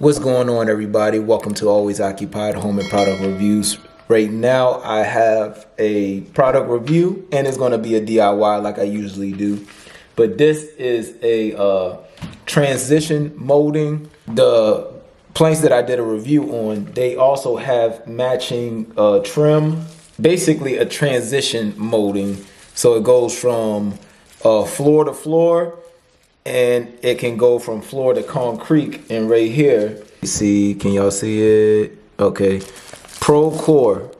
What's going on, everybody? Welcome to Always Occupied Home and Product Reviews. Right now I have a product review and it's going to be a DIY like I usually do, but this is a transition molding. The planks that I did a review on, they also have matching trim, basically a transition molding. So it goes from floor to floor, and it can go from floor to concrete. And right here, you see, can y'all see it? Okay, Pro Core,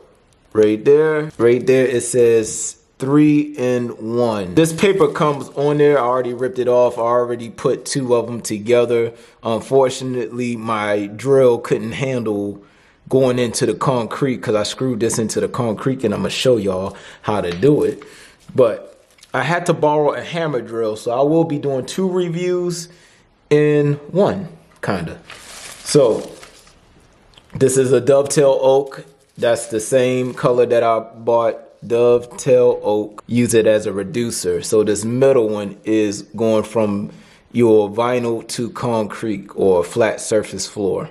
right there it says 3-in-1. This paper comes on there. I already ripped it off. I already put two of them together. Unfortunately, my drill couldn't handle going into the concrete because I screwed this into the concrete, and I'm gonna show y'all how to do it. But I had to borrow a hammer drill, so I will be doing two reviews in one, kinda. So this is a dovetail oak. That's the same color that I bought, dovetail oak. Use it as a reducer. So this middle one is going from your vinyl to concrete or flat surface floor.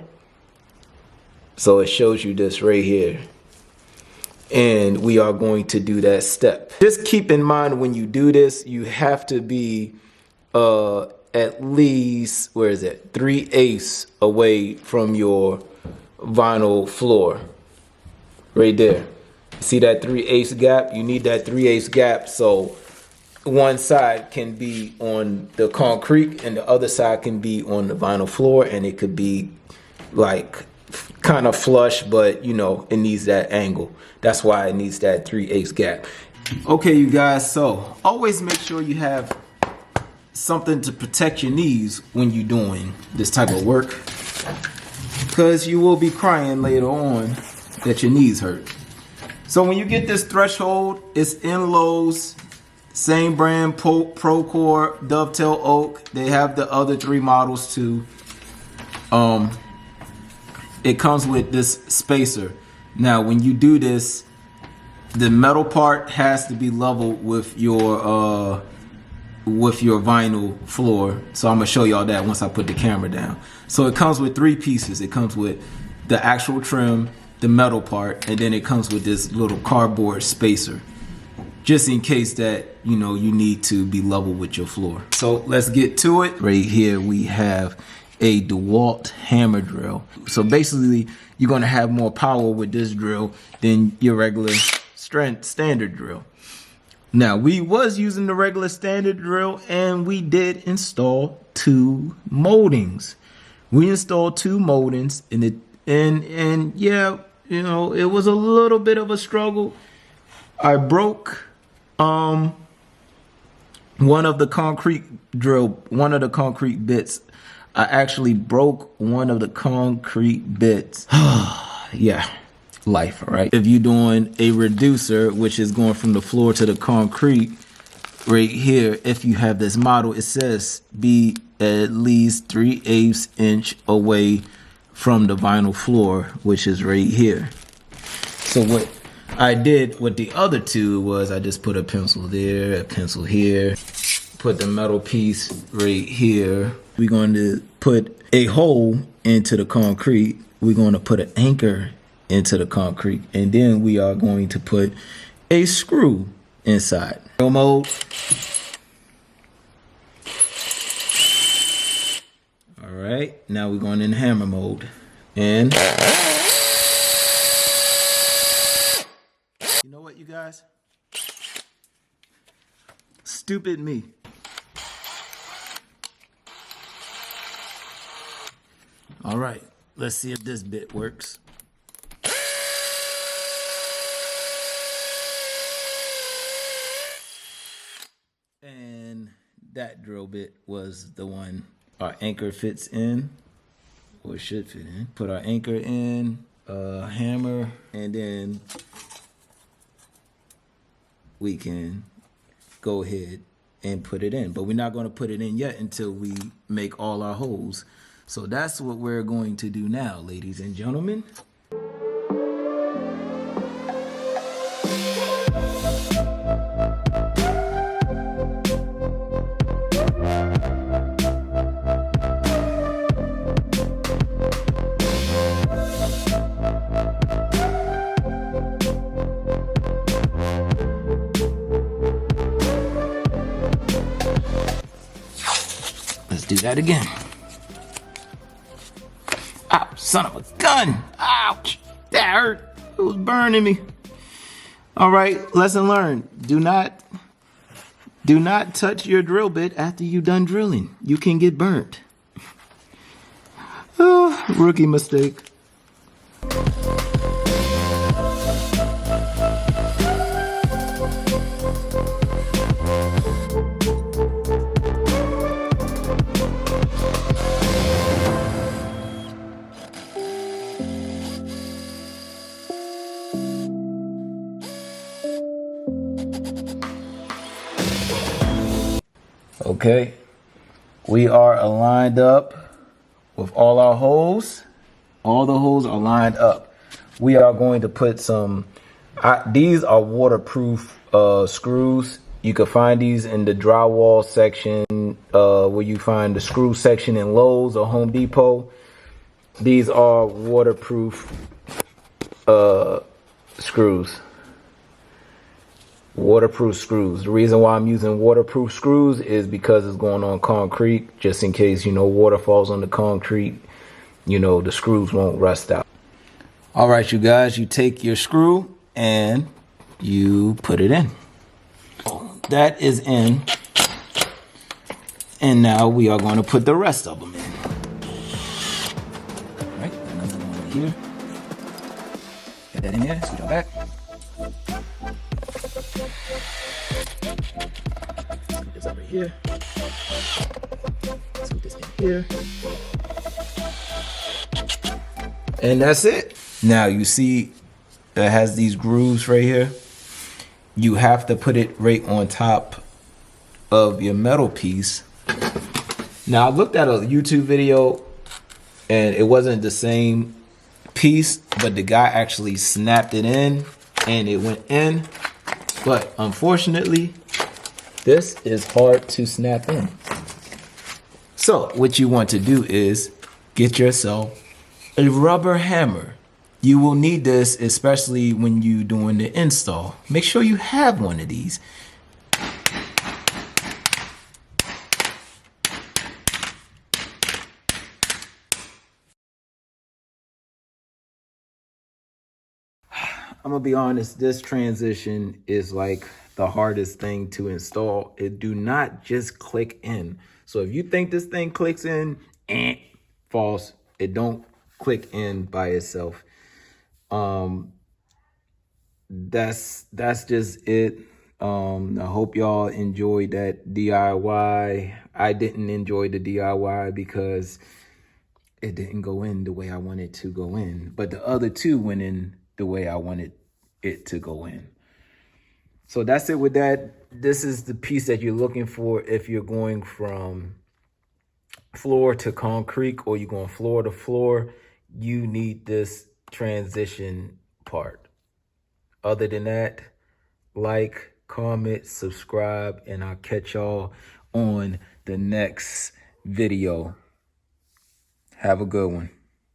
So it shows you this right here. And we are going to do that step. Just keep in mind when you do this, you have to be at least, where is it, 3/8 away from your vinyl floor. Right there. See that 3/8 gap? You need that 3/8 gap so one side can be on the concrete and the other side can be on the vinyl floor, and it could be like kind of flush, but you know, it needs that angle. That's why it needs that 3/8 gap. Okay, you guys, so always make sure you have something to protect your knees when you're doing this type of work, because you will be crying later on that your knees hurt. So when you get this threshold, it's in Lowe's, same brand, Pro Core, Dovetail Oak. They have the other three models too. It comes with this spacer. Now, when you do this, the metal part has to be level with your vinyl floor. So I'm gonna show y'all that once I put the camera down. So it comes with three pieces. It comes with the actual trim, the metal part, and then it comes with this little cardboard spacer, just in case that, you know, you need to be level with your floor. So let's get to it. Right here we have a DeWalt hammer drill. So basically, you're gonna have more power with this drill than your regular standard drill. Now, we was using the regular standard drill, and we did install two moldings. We installed two moldings, and yeah, you know, it was a little bit of a struggle. I broke one of the concrete bits. I actually broke one of the concrete bits. Yeah, life, right? If you're doing a reducer, which is going from the floor to the concrete, right here, if you have this model, it says be at least 3/8 inch away from the vinyl floor, which is right here. So what I did with the other two was I just put a pencil there, a pencil here, put the metal piece right here. We're going to put a hole into the concrete. We're going to put an anchor into the concrete, and then we are going to put a screw inside. Drill mode. All right, now we're going in hammer mode. And you know what, you guys? Stupid me. All right, let's see if this bit works. And that drill bit was the one our anchor fits in, or should fit in. Put our anchor in, hammer, and then we can go ahead and put it in. But we're not going to put it in yet until we make all our holes. So that's what we're going to do now, ladies and gentlemen. that again. Ow, son of a gun. Ouch. That hurt. It was burning me. All right, lesson learned. Do not touch your drill bit after you're done drilling. You can get burnt. Oh, rookie mistake. Okay, we are aligned up with all our holes. All the holes are lined up. We are going to put some, these are waterproof screws. You can find these in the drywall section where you find the screw section in Lowe's or Home Depot. These are waterproof screws. Waterproof screws. The reason why I'm using waterproof screws is because it's going on concrete, just in case, water falls on the concrete, the screws won't rust out. All right, you guys, you take your screw and you put it in. That is in. And now we are going to put the rest of them in. All right, another one here. Get that in there, scoot it back. Scoot this over here. Scoot this in here. And that's it. Now you see it has these grooves right here. You have to put it right on top of your metal piece. Now I looked at a YouTube video and it wasn't the same piece, but the guy actually snapped it in and it went in. But unfortunately, this is hard to snap in. So what you want to do is get yourself a rubber hammer. You will need this, especially when you're doing the install. Make sure you have one of these. I'm gonna be honest, this transition is like the hardest thing to install. It do not just click in. So if you think this thing clicks in, false. It don't click in by itself. That's just it. I hope y'all enjoyed that DIY. I didn't enjoy the DIY because it didn't go in the way I wanted to go in, but the other two went in the way I wanted it to go in. So that's it with that. This is the piece that you're looking for if you're going from floor to concrete or you're going floor to floor. You need this transition part. Other than that, like, comment, subscribe, and I'll catch y'all on the next video. Have a good one.